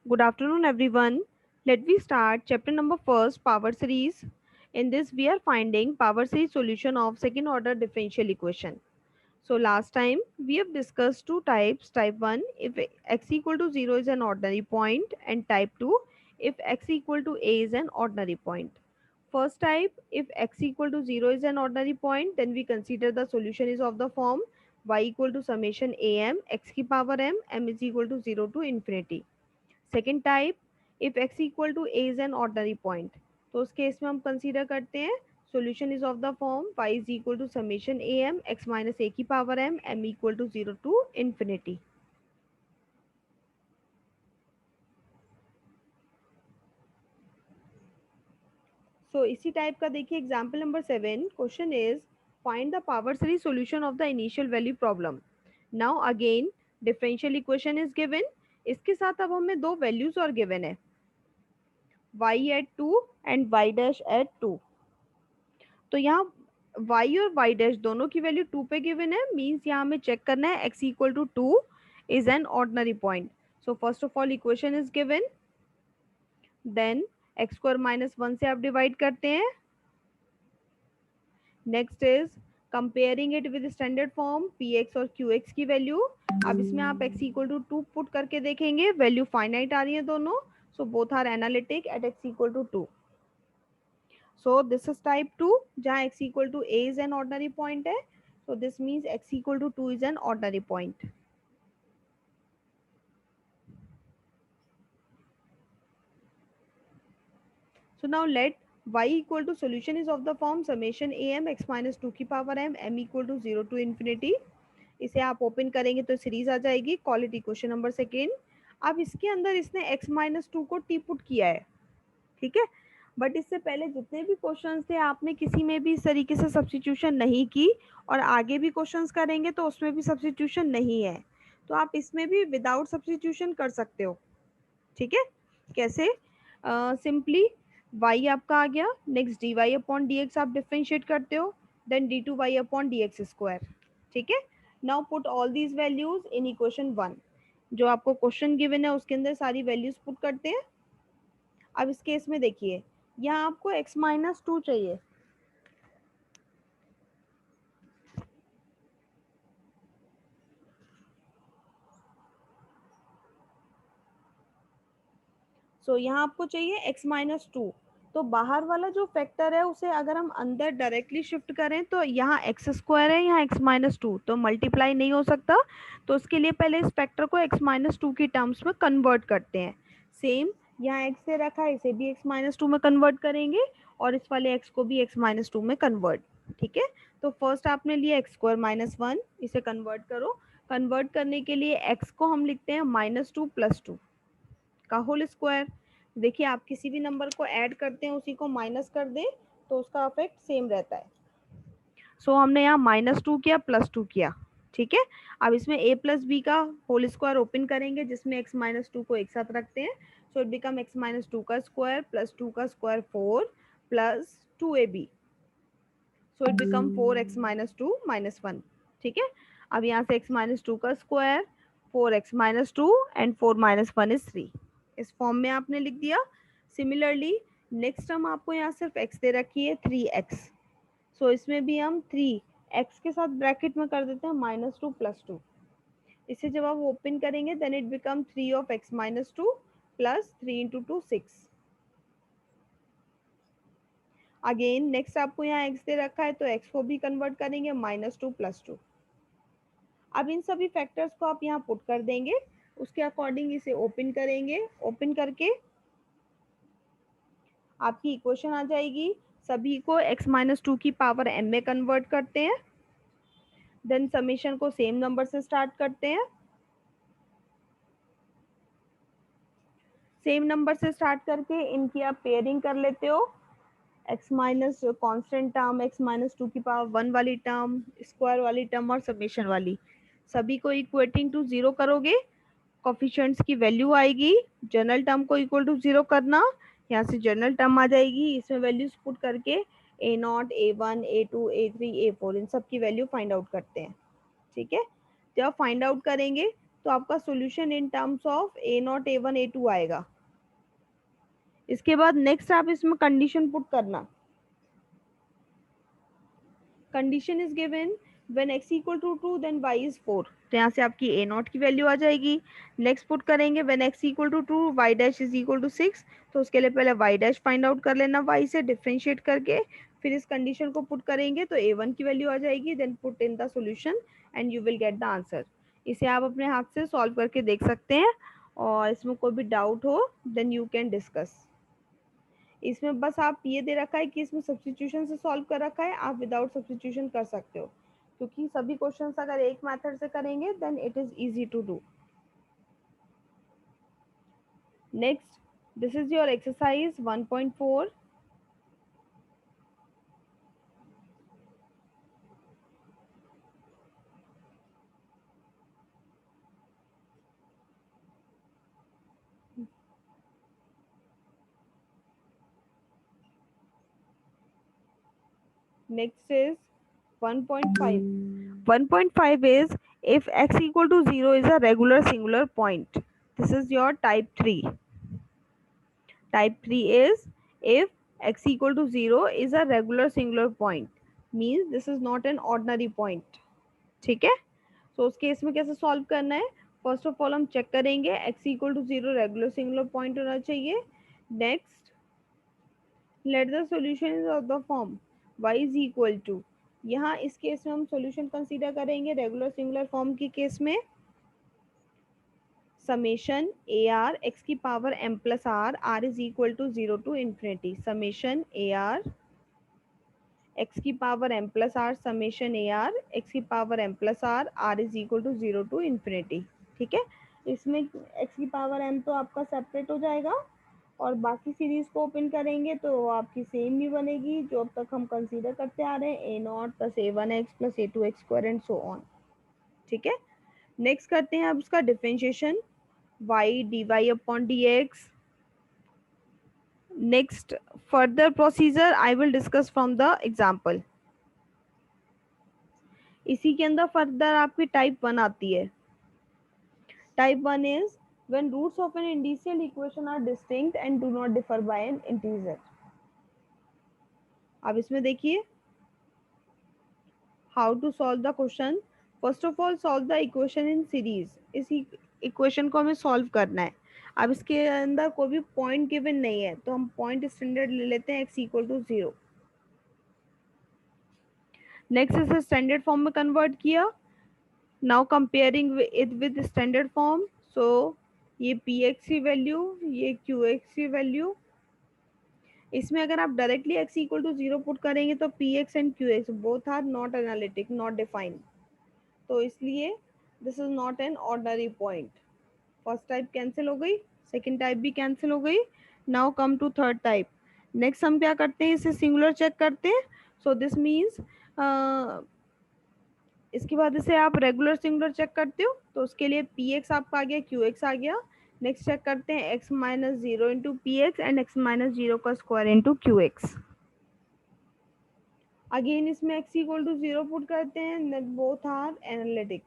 Good afternoon, everyone. Let me start chapter number first, power series. In this, we are finding power series solution of second order differential equation. So last time we have discussed two types. Type 1, if x equal to 0 is an ordinary point, and type 2, if x equal to a is an ordinary point. First type, if x equal to 0 is an ordinary point, then we consider the solution is of the form y equal to summation am x की power m is equal to 0 to infinity. Second type, if x equal to a is an ordinary point, तो उस case में हम consider करते हैं solution is of the form y is equal to summation A M X minus A की power m equal to 0 to infinity. So इसी type का देखिए example number 7. Question is find the power series solution of the initial value problem. Now again differential equation is given. इसके साथ अब हमें दो values और गिवन है, y at 2 and y dash at 2. तो यहाँ y और y डैश दोनों की वैल्यू 2 पे गिवन है, मींस यहाँ हमें चेक करना है x equal to 2 is an ordinary point. So first of all equation is given, then x square minus 1 से आप डिवाइड करते हैं. Next is comparing it with standard form P x और क्यू एक्स की value. अब इसमें आप x equal to 2 put करके देखेंगे, वैल्यू फाइनाइट आ रही है दोनों, so both are analytic at x equal to 2. So this is type 2 जहाँ x equal to a is an ordinary point है. So this means x equal to 2 is an ordinary point. So now let y equal to solution is of the form summation am x minus 2 की power m equal to 0 to infinity. इसे आप open करेंगे तो series आ जाएगी. Call it equation number second. अब इसके अंदर इसने x माइनस 2 को टी पुट किया है, ठीक है. बट इससे पहले जितने भी क्वेश्चंस थे आपने किसी में भी इस तरीके से सब्स्टिट्यूशन नहीं की, और आगे भी क्वेश्चंस करेंगे तो उसमें भी सब्स्टिट्यूशन नहीं है. तो आप इसमें भी विदाउट सब्स्टिट्यूशन कर सकते हो, ठीक है. कैसे? सिंपली y आपका आ गया, next d y upon d x आप डिफ्रेंशिएट करते हो, then d two y upon d x square, ठीक है. Now put all these values in equation 1. जो आपको क्वेश्चन गिवन है उसके अंदर सारी वैल्यूज पुट करते हैं. अब इस केस में देखिए, यहाँ आपको x माइनस 2 चाहिए. सो यहाँ आपको चाहिए x माइनस 2. तो बाहर वाला जो फैक्टर है उसे अगर हम अंदर डायरेक्टली शिफ्ट करें तो यहाँ एक्स स्क्वायर है, यहाँ x माइनस 2, तो मल्टीप्लाई नहीं हो सकता. तो उसके लिए पहले इस फैक्टर को x माइनस 2 की टर्म्स में कन्वर्ट करते हैं. सेम यहाँ x से रखा है, इसे भी x माइनस 2 में कन्वर्ट करेंगे, और इस वाले x को भी x माइनस 2 में कन्वर्ट, ठीक है. तो फर्स्ट आपने लिया एक्स स्क्वायर माइनस 1, इसे कन्वर्ट करो. कन्वर्ट करने के लिए x को हम लिखते हैं माइनस 2 प्लस 2 का होल स्क्वायर. देखिए आप किसी भी नंबर को ऐड करते हैं उसी को माइनस कर दें तो उसका इफेक्ट सेम रहता है. सो हमने यहाँ माइनस 2 किया प्लस 2 किया, ठीक है. अब इसमें a प्लस बी का होल स्क्वायर ओपन करेंगे जिसमें x माइनस 2 को एक साथ रखते हैं. So it become x minus 2 का स्क्वायर प्लस 2 का square 4 plus 2ab. So it become 4x minus 2 minus 1, ठीक है. अब यहाँ से x माइनस 2 का square 4x minus 2 and 4 minus 1 is 3. इस फॉर्म में आपने लिख दिया. सिमिलरली नेक्स्ट हम आपको यहाँ सिर्फ x दे रखी है 3x. सो इसमें भी हम 3x के साथ ब्रैकेट में कर देते हैं माइनस 2 प्लस 2. इसे जब आप ओपन करेंगे then it become 3 of x minus 2 plus 3 into 2 6. Again next आपको यहाँ x दे रखा है तो x को भी कन्वर्ट करेंगे माइनस 2 प्लस 2. अब इन सभी फैक्टर्स को आप यहाँ पुट कर देंगे, उसके अकॉर्डिंग इसे ओपन करेंगे. ओपन करके आपकी इक्वेशन आ जाएगी. सभी को x माइनस 2 की पावर m में कन्वर्ट करते हैं, देन समेशन को सेम नंबर से स्टार्ट करते हैं. सेम नंबर से स्टार्ट करके इनकी आप पेयरिंग कर लेते हो. x minus constant term, x minus 2 की पावर 1 वाली टर्म, स्क्वायर वाली टर्म और समेशन वाली, सभी को इक्वेटिंग टू 0 करोगे. कोफिशिएंट्स की वैल्यू आएगी, जनरल टर्म को इक्वल टू 0 करना, यहाँ से जनरल टर्म आ जाएगी. इसमें वैल्यूज पुट करके a0 a1 a2 a3 a4 इन सब की वैल्यू फाइंड आउट करते हैं, ठीक है. जब फाइंड आउट करेंगे तो आपका solution in terms of a naught A1 A2 आएगा। इसके बाद नेक्स्ट आप इसमें कंडीशन पुट करना। Condition is given when x equal to 2 then y is 4। तो यहाँ से आपकी a नॉट की वैल्यू आ जाएगी। नेक्स्ट पुट करेंगे when x equal to 2 y dash is equal to 6। तो उसके लिए पहले y डैश फाइंड आउट कर लेना y से डिफरेंशिएट करके, फिर इस कंडीशन को पुट करेंगे तो a1 की वैल्यू आ जाएगी। Then put in the solution and you will get the answer. इसे आप अपने हाथ से सॉल्व करके देख सकते हैं, और इसमें कोई भी डाउट हो देन यू कैन डिस्कस। इसमें बस आप ये दे रखा है कि इसमें सब्स्टिट्यूशन से सॉल्व कर रखा है, आप विदाउट सब्स्टिट्यूशन कर सकते हो, क्योंकि सभी क्वेश्चंस अगर एक मेथड से करेंगे then it is easy to do. Next, this is your exercise 1.4। Next is 1.5. 1.5 is if x equal to 0 is a regular singular point. This is your type 3. Type 3 is if x equal to 0 is a regular singular point. Means this is not an ordinary point. ठीक है, तो उस case में कैसे solve करना है? First of all हम check करेंगे x equal to 0 regular singular point होना चाहिए। Next, let the solution of the form y is equal to, यहाँ इस केस में हम सॉल्यूशन कंसीडर करेंगे रेगुलर सिंगुलर फॉर्म के केस में समेशन ए आर एक्स की power m plus are is equal to 0 to infinity. Summation A R x की power m plus R summation A R x की power m plus are is equal to 0 to infinity. ठीक है, इसमें x की power m तो आपका separate हो जाएगा, और बाकी सीरीज को ओपन करेंगे तो आपकी सेम ही बनेगी जो अब तक हम कंसीडर करते आ रहे हैं, a not plus a1x plus a2x square and so on. ठीक है, नेक्स्ट करते हैं अब इसका differentiation y dy upon dx। Next further procedure I will discuss from the example. इसी के अंदर फर्दर आपकी टाइप 1 आती है। Type 1 is when roots of an indicial equation are distinct and do not differ by an integer. अब इसमें देखिए how to solve the question. First of all solve the equation in series. इस equation को हमें solve करना है। अब इसके अंदर कोई भी पॉइंट गिवन नहीं है, तो हम पॉइंट स्टैंडर्ड ले लेते हैं x इक्वल टू 0। नेक्स्ट इसे स्टैंडर्ड फॉर्म में कन्वर्ट किया। Now comparing it with standard form, so ये px की वैल्यू, ये qx की वैल्यू। इसमें अगर आप directly x equal to 0 put करेंगे तो px and qx both are not analytic, not defined, तो इसलिए this is not an ordinary point. First type cancel हो गई, सेकेंड टाइप भी कैंसिल हो गई। Now come to third type. Next हम क्या करते हैं, इसे सिंगुलर चेक करते हैं। सो दिस मीन्स इसके बाद इसे आप रेगुलर सिंगुलर चेक करते हो, तो उसके लिए px आपका आ गया, qx आ गया। नेक्स्ट चेक करते हैं x minus 0 into P X and x minus 0 का square into Q X. Again इसमें x इक्वल टू 0 पुट करते हैं, both are analytic.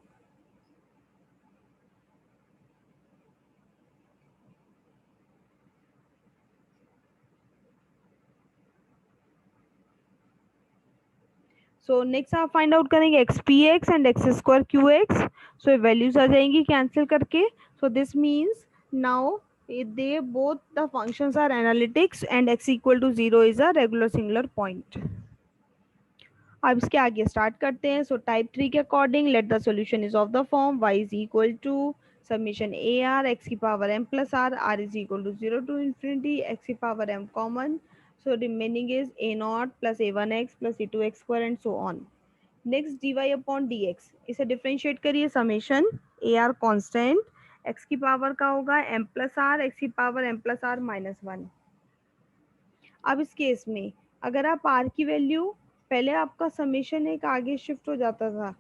So next आप फाइंड आउट करेंगे X P X and X square Q X. So values आ जाएंगी cancel करके। So this means now they both the functions are analytics and x equal to 0 is a regular singular point. अब इसके आगे start करते हैं। सो type 3 के according let the solution is of the form y is equal to summation A R x की power m plus are is equal to 0 to infinity X की power m common, so remaining is a not plus a1x plus a2x square and so on. Next dy upon dx, इसे differentiate करिए। Summation A are constant X की power का होगा m plus R x की power m plus r minus 1। अब इस case में अगर आप r की वैल्यू, पहले आपका समेशन एक आगे शिफ्ट हो जाता था,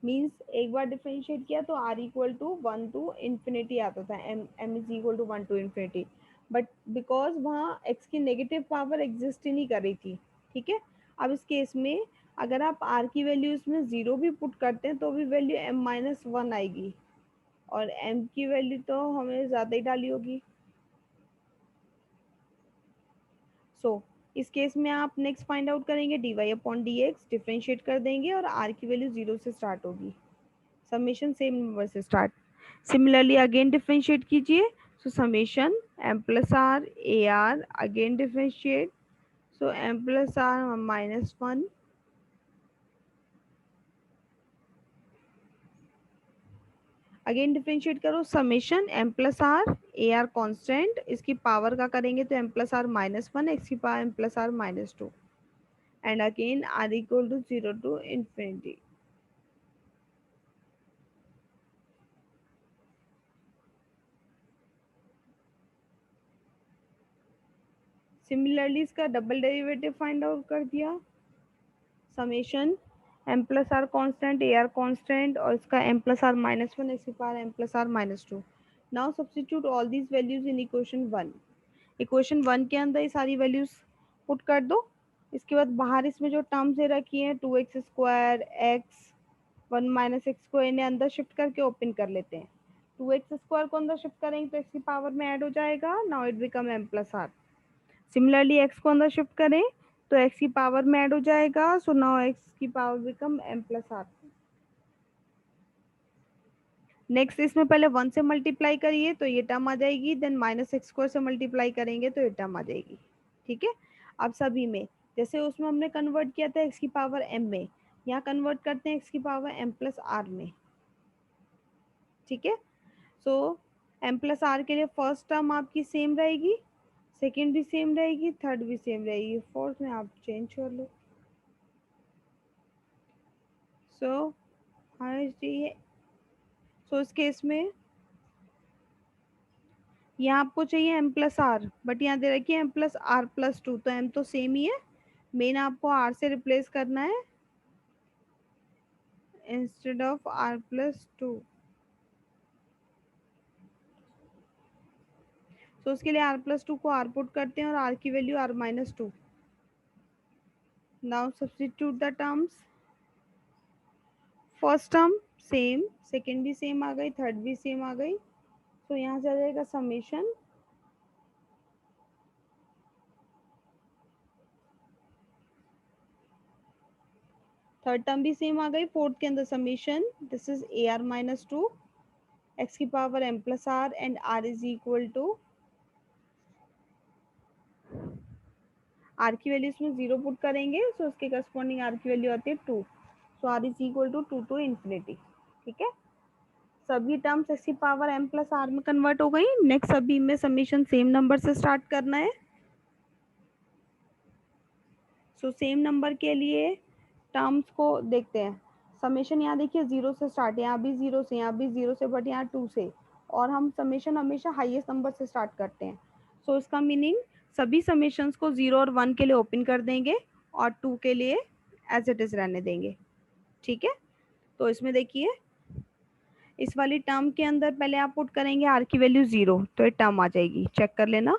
मीन्स एक बार डिफरेंशिएट किया तो r equal to 1 to infinity आता था, m is equal to 1 to infinity, but because वहाँ x की नेगेटिव पावर एग्जिस्ट ही नहीं कर रही थी। ठीक है, अब इस केस में अगर आप r की वैल्यू इसमें 0 भी पुट करते हैं तो भी वैल्यू m-1 आएगी, और m की वैल्यू तो हमें ज़्यादा ही डाली होगी। सो इस केस में आप नेक्स्ट फाइंड आउट करेंगे dy/dx, डिफ्रेंशिएट कर देंगे और r की वैल्यू 0 से स्टार्ट होगी, समेशन सेम नंबर से स्टार्ट। सिमिलरली अगेन डिफ्रेंशिएट कीजिए, so summation m plus R A R, again differentiate, so m plus are -1, again differentiate करो, summation m plus R A are constant, इसकी power का करेंगे तो m plus are -1, X की power m plus are -2, and again r equal to 0 to infinity. Similarly इसका double derivative find out कर दिया, summation m plus r constant a are constant और इसका m प्लस आर -1, इसके power m plus are -2। Now substitute all these values in equation 1। Equation 1 के अंदर ये सारी वैल्यूज पुट कर दो। इसके बाद बाहर इसमें जो टर्म्स दे रखी हैं 2x² x 1 माइनस एक्स को इन्हें अंदर शिफ्ट करके ओपन कर लेते हैं। 2x² को अंदर शिफ्ट करेंगे तो x की पावर में ऐड हो जाएगा, now it become m plus r. Similarly x को अंदर शिफ्ट करें तो x की पावर में ऐड हो जाएगा, सो नाउ x की power become m plus r. Next इसमें पहले 1 से मल्टीप्लाई करिए तो ये टर्म आ जाएगी, देन -x² से मल्टीप्लाई करेंगे तो ये टर्म आ जाएगी। ठीक है, अब सभी में जैसे उसमें हमने कन्वर्ट किया था x की पावर m में, यहाँ कन्वर्ट करते हैं x की पावर m प्लस आर में। ठीक है, सो m प्लस आर के लिए फर्स्ट टर्म आपकी सेम रहेगी, सेकेंड भी सेम रहेगी, थर्ड भी सेम रहेगी, फोर्थ में आप चेंज कर लो। सो इस केस में यहाँ आपको चाहिए m प्लस आर, बट यहाँ दे रखिए m प्लस आर प्लस 2, तो m तो सेम ही है, मेन आपको r से रिप्लेस करना है इंस्टेड ऑफ r प्लस 2। तो उसके लिए r प्लस 2 को r पुट करते हैं और r की value r minus 2। Now substitute the terms, first term same, second भी सेम आ गई, थर्ड भी सेम आ गई, तो यहाँ से आ जाएगा समेशन थर्ड टर्म भी सेम आ गई, फोर्थ के अंदर summation this is A R -2 X की power m plus R and r is equal to r की वैल्यू इसमें 0 पुट करेंगे, सो उसके करस्पॉन्डिंग r की वैल्यू आती है 2, so r is equal to 2 to infinity. ठीक है, सभी टर्म्स एक्स की पावर m प्लस आर में कन्वर्ट हो गई। नेक्स्ट सभी में समीशन सेम नंबर से स्टार्ट करना है। सो सेम नंबर के लिए टर्म्स को देखते हैं, समेशन यहाँ देखिए 0 से स्टार्ट, यहाँ भी 0 से, यहाँ भी 0 से, बट यहाँ 2 से, और हम समेशन हमेशा हाईएस्ट नंबर से स्टार्ट करते हैं। सो इसका मीनिंग सभी समेशंस को 0 और 1 के लिए ओपन कर देंगे और 2 के लिए एज इट इज रहने देंगे। ठीक है, तो इसमें देखिए इस वाली टर्म के अंदर पहले आप पुट करेंगे r की वैल्यू 0, तो ये टर्म आ जाएगी, चेक कर लेना।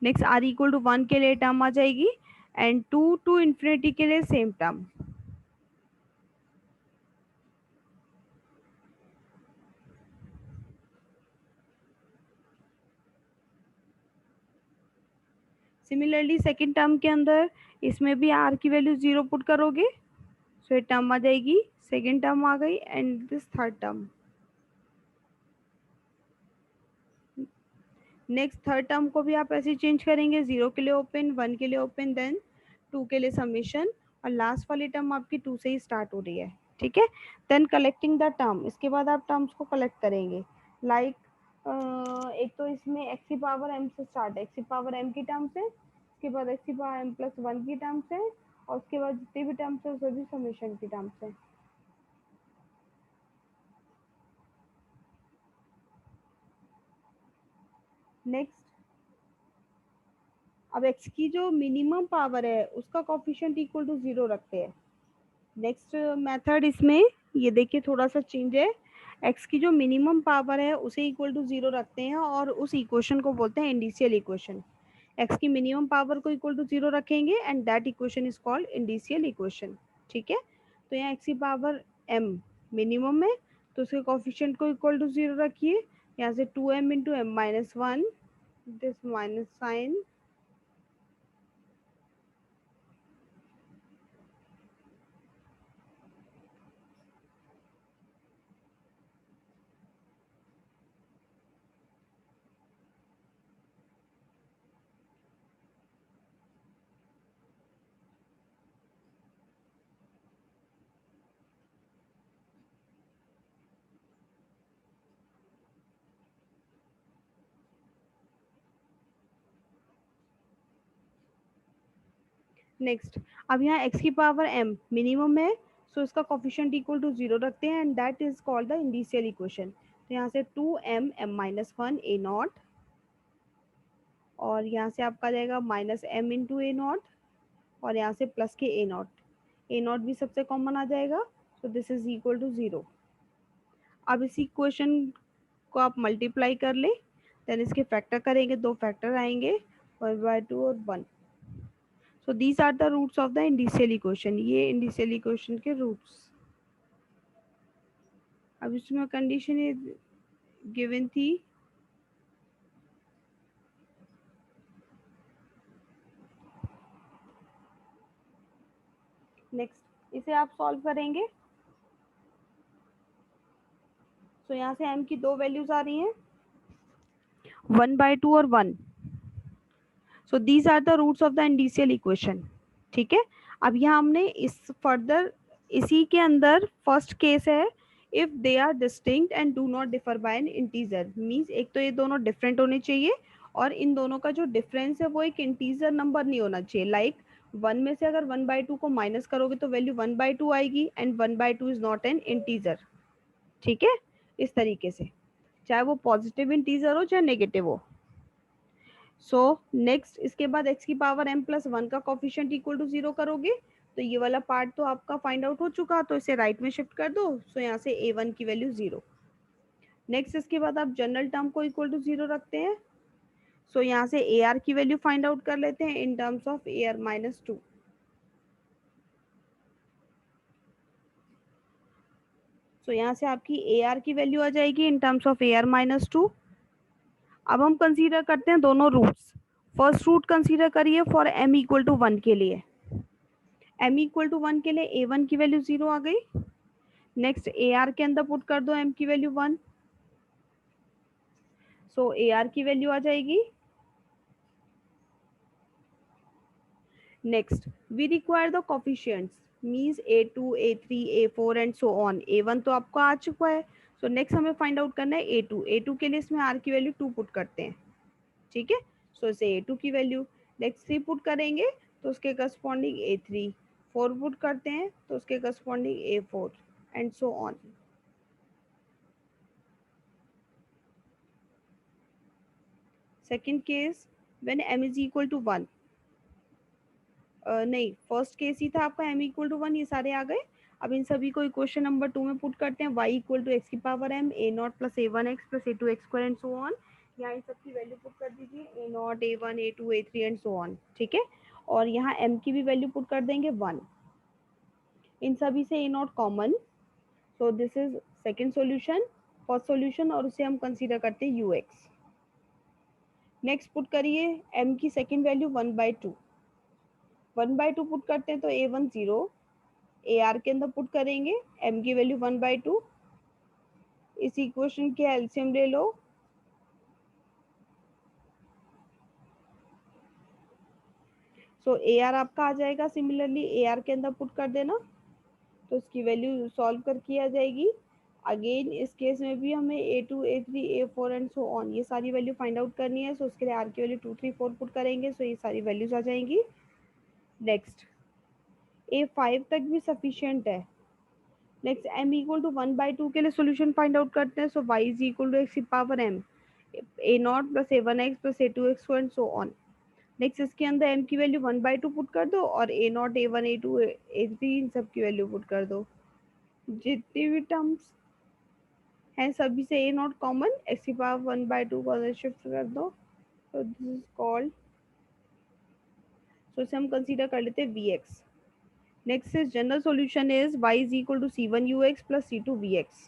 नेक्स्ट r इक्वल टू 1 के लिए टर्म आ जाएगी, एंड 2 टू इन्फिनिटी के लिए same term. Similarly second term के अंदर इसमें भी r की वैल्यू 0 पुट करोगे, सो ये टर्म आ जाएगी, सेकेंड टर्म आ गई, and this third term. Next third term को भी आप ऐसे चेंज करेंगे, 0 के लिए ओपन, 1 के लिए ओपन, देन 2 के लिए समेशन, और लास्ट वाली टर्म आपकी 2 से ही स्टार्ट हो रही है। ठीक है, देन कलेक्टिंग द टर्म, इसके बाद आप टर्म्स को कलेक्ट करेंगे, लाइक एक तो इसमें एक्स की पावर m से स्टार्ट है, एक्स की पावर m की टर्म्स है, उसके बाद एक्स की पावर m प्लस 1 की टर्म्स है, और उसके बाद जितने भी टर्म्स है सभी समेशन की टर्म्स है। नेक्स्ट अब x की जो मिनिमम पावर है उसका कोफिशिएंट इक्वल टू 0 रखते हैं। नेक्स्ट मेथड इसमें ये देखिए थोड़ा सा चेंज है, x की जो मिनिमम पावर है उसे इक्वल टू 0 रखते हैं और उस इक्वेशन को बोलते हैं इंडिशियल इक्वेशन। x की मिनिमम पावर को इक्वल टू 0 रखेंगे and that equation is called indicial equation. ठीक है। तो यहाँ x की पावर m मिनिमम है, तो उसके कोफिशिएंट को इक्वल टू 0 रखिए। यहाँ से 2m into m minus one, this minus sign, next. अब यहाँ x की पावर m मिनिमम है, सो इसका कोफिशिएंट इक्वल टू 0 रखते हैं and that is called the indicial equation. तो यहाँ से 2m m minus one A not, और यहाँ से आपका जाएगा minus m into A not, और यहाँ से प्लस के ए नॉट भी सबसे कॉमन आ जाएगा, so this is equal to 0। अब इसी इक्वेशन को आप मल्टीप्लाई कर ले, देन इसके फैक्टर करेंगे, दो फैक्टर आएंगे 1/2 और 1। So these are the roots of the indicial equation, ये इंडिशियल इक्वेशन के रूट्स। अब इसमें कंडीशन ये गिवन थी, नेक्स्ट इसे आप सॉल्व करेंगे। तो यहाँ से m की दो वैल्यूज आ रही हैं 1/2 और 1। So these are the roots of the indicial equation. ठीक है। अब यहाँ हमने इस फर्दर इसी के अंदर फर्स्ट केस है, if they are distinct and do not differ by an integer, means एक तो ये दोनों डिफरेंट होने चाहिए और इन दोनों का जो डिफरेंस है वो एक इंटीजर नंबर नहीं होना चाहिए। लाइक 1 में से अगर 1/2 को माइनस करोगे तो वैल्यू 1/2 आएगी and 1/2 is not N integer. ठीक है, इस तरीके से, चाहे वो पॉजिटिव इंटीजर हो चाहे नेगेटिव हो। सो नेक्स्ट इसके बाद x की पावर m प्लस वन का कोफिशिएंट इक्वल टू 0 करोगे, तो ये वाला पार्ट तो आपका फाइंड आउट हो चुका, तो इसे राइट में शिफ्ट कर दो। सो यहाँ से a1 की वैल्यू 0। नेक्स्ट इसके बाद आप जनरल टर्म को इक्वल टू 0 रखते हैं। सो यहाँ से ar की वैल्यू फाइंड आउट कर लेते हैं इन टर्म्स ऑफ ar माइनस 2। सो यहाँ से आपकी ar की वैल्यू आ जाएगी इन टर्म्स ऑफ ar माइनस 2। अब हम कंसीडर करते हैं दोनों रूट्स। फर्स्ट रूट कंसीडर करिए फॉर m इक्वल टू 1 के लिए। m इक्वल टू 1 के लिए a1 की वैल्यू 0 आ गई। नेक्स्ट ar के अंदर पुट कर दो m की वैल्यू 1। सो ar की वैल्यू आ जाएगी। Next we require the coefficients, means a2 a3 a4 and so on. a1 तो आपको आ चुका है, सो नेक्स्ट हमें फाइंड आउट करना है a2 के लिए इसमें r की वैल्यू 2 पुट करते हैं। ठीक है, सो इसे a2 की वैल्यू, नेक्स्ट 3 पुट करेंगे तो उसके करस्पॉन्डिंग a3, 4 पुट करते हैं तो उसके corresponding a4 and so on. Second case when m is equal to 1, नहीं फर्स्ट केस ही था आपका m इक्वल टू 1, ये सारे आ गए। अब इन सभी को इक्वेशन नंबर 2 में पुट करते हैं, y इक्वल टू एक्स की power m a not plus a1 x plus a2 x square and so on. यहाँ इन सब की वैल्यू पुट कर दीजिए a not a1 a2 a3 and so on. ठीक है, और यहाँ m की भी वैल्यू पुट कर देंगे 1। इन सभी से a not common, so this is second solution, first solution, और उसे हम कंसीडर करते हैं ux। नेक्स्ट पुट करिए m की सेकेंड वैल्यू 1/2, 1/2 पुट करते हैं तो a1 0, ar के अंदर पुट करेंगे m की वैल्यू 1/2। इस इक्वेशन के एलसीएम ले लो, सो ar आपका आ जाएगा। सिमिलरली ar के अंदर पुट कर देना तो उसकी वैल्यू सॉल्व करके आ जाएगी। अगेन इस केस में भी हमें a2 a3 a4 and so on ये सारी वैल्यू फाइंड आउट करनी है। सो उसके लिए r की वैल्यू 2 3 4 पुट करेंगे, सो ये सारी वैल्यूज आ जाएंगी। नेक्स्ट a5 तक भी सफिशिएंट है। नेक्स्ट m इक्वल टू 1/2 के लिए सोल्यूशन फाइंड आउट करते हैं। So y is equal to x की power m a not plus a1 x plus a2 x and so on. Next इसके अंदर m की वैल्यू 1/2 पुट कर दो और a not a1 a2 a3 इन सब की वैल्यू पुट कर दो। जितनी भी टर्म्स हैं सभी से a नॉट कॉमन, x की पावर 1/2 को अगर शिफ्ट कर दो तो दिस इज कॉल्ड, सो इसे हम कंसीडर कर लेते हैं vx। Next is general solution is y is equal to c1 ux plus c2 vx,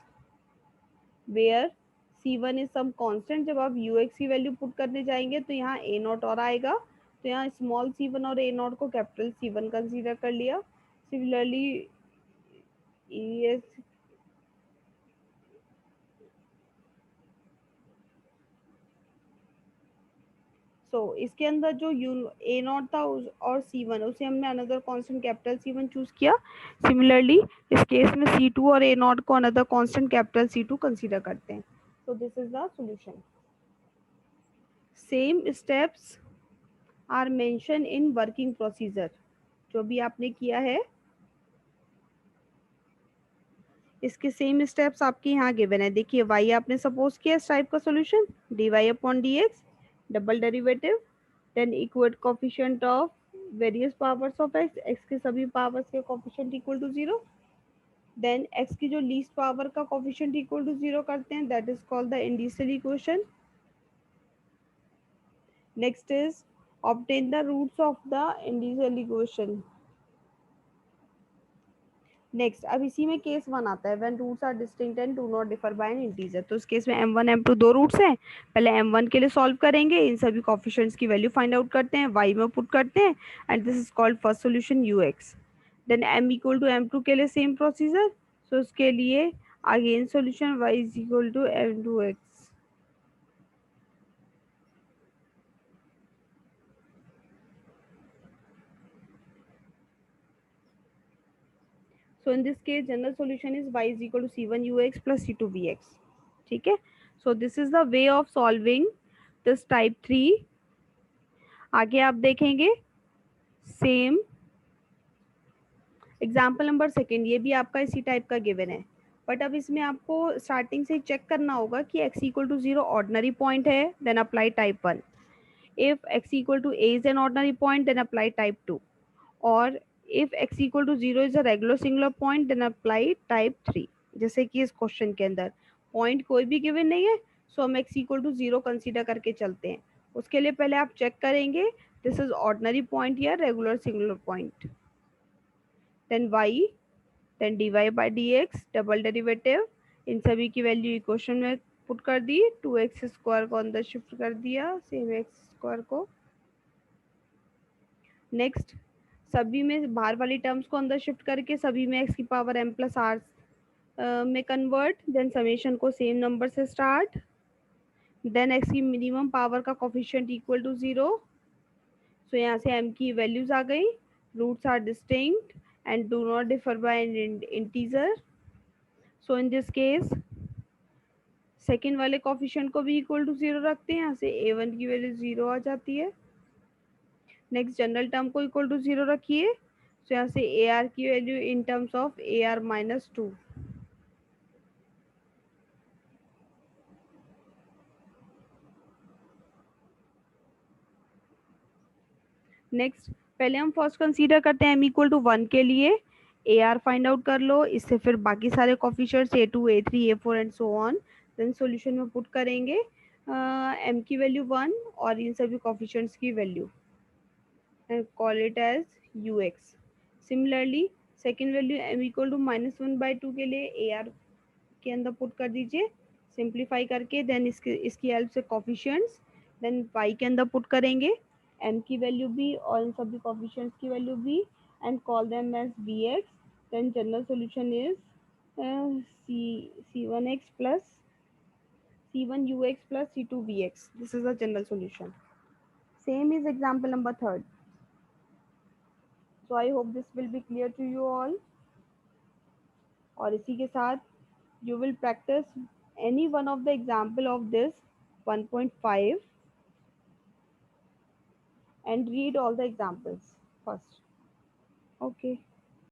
where c1 is some constant. जब आप ux की वैल्यू पुट करने जाएंगे तो यहाँ a नॉट और आएगा, तो यहाँ स्मॉल c1 और a नॉट को कैपिटल c1 कंसीडर कर लिया. सिमिलरली es, इसके अंदर जो ए नॉट था और C1 उसे हमने another constant capital C1 choose किया. सिमिलरली इस केस में C2 और ए नॉट को another constant capital C2 consider करते हैं. So this is the solution. Same steps are mention in working procedure. जो भी आपने किया है इसके सेम स्टेप्स आपके यहाँ गिवन है. देखिए y आपने सपोज किया इस टाइप का solution, dy upon dx, double derivative, then equal coefficient of various powers of x, x के सभी पावर्स के coefficient equal to 0, then x की जो लीस्ट पावर का कोफिशिएंट इक्वल टू 0 करते हैं, that is called the indicial equation. Next is obtain the roots of the indicial equation. Next अब इसी में केस 1 आता है, when roots are distinct and do not differ by an integer. तो इस case में m1 m2 दो roots हैं. पहले m1 के लिए सॉल्व करेंगे, इन सभी कोफिशिएंट्स की वैल्यू फाइंड आउट करते हैं, y में पुट करते हैं, and this is called first solution ux. Then m equal to m2 के लिए सेम प्रोसीजर. सो उसके लिए again solution y is equal to m2x. So in this case general solution is y is equal to c1 ux plus c2 vx. ठीक है. So this is the way of solving this type 3. आगे आप देखेंगे same example number second, ये भी आपका इसी type का गिवन है, बट अब इसमें आपको स्टार्टिंग से चेक करना होगा कि x equal to 0 ordinary point है, then apply type 1. If x equal to a is an ordinary point, then apply type 2. और if x equal to 0 is a regular singular point, then apply type 3. जैसे कि इस question के अंदर point कोई भी given नहीं है, सो हम x equal to 0 कंसीडर करके चलते हैं. उसके लिए पहले आप चेक करेंगे दिस इज ऑर्डिनरी पॉइंट या regular singular point. Then y, then dy by dx, double derivative, इन सभी की वैल्यू इक्वेशन में पुट कर दी, 2x स्क्वायर को अंदर शिफ्ट कर दिया, सेम x स्क्वायर को. नेक्स्ट सभी में बाहर वाली टर्म्स को अंदर शिफ्ट करके सभी में x की पावर m प्लस आर में कन्वर्ट, देन समेशन को सेम नंबर से स्टार्ट, देन x की मिनिमम पावर का कोफिशिएंट इक्वल टू 0. सो यहाँ से m की वैल्यूज आ गई, roots are distinct and do not differ by an integer. So in this case second वाले कोफिशिएंट को भी इक्वल टू 0 रखते हैं, यहाँ से a1 की वैल्यू 0 आ जाती है. नेक्स्ट जनरल टर्म को इक्वल टू 0 रखिए, तो यहाँ से ए आर की value in terms of A R minus 2. Next पहले हम फर्स्ट कंसीडर करते हैं m इक्वल टू 1 के लिए, ए आर फाइंड आउट कर लो, इससे फिर बाकी सारे coefficients a2 a3 a4 and so on, then solution में पुट करेंगे m की वैल्यू 1 और इन सभी कोफिशिएंट्स की value, and call it as ux. Similarly second value m equal to -1/2 के लिए ए आर के अंदर पुट कर दीजिए सिंप्लीफाई करके, देन इसकी हेल्प से कोफिशिएंट्स, देन y के अंदर पुट करेंगे m की वैल्यू भी और इन सभी कोफिशिएंट्स की वैल्यू भी, and call them as vx. Then general solution is c1x plus c1 ux plus c2 vx. this is the general solution. Same is example number third. So I hope this will be clear to you all. और इसी के साथ you will practice any one of the example of this 1.5 and read all the examples first. Okay.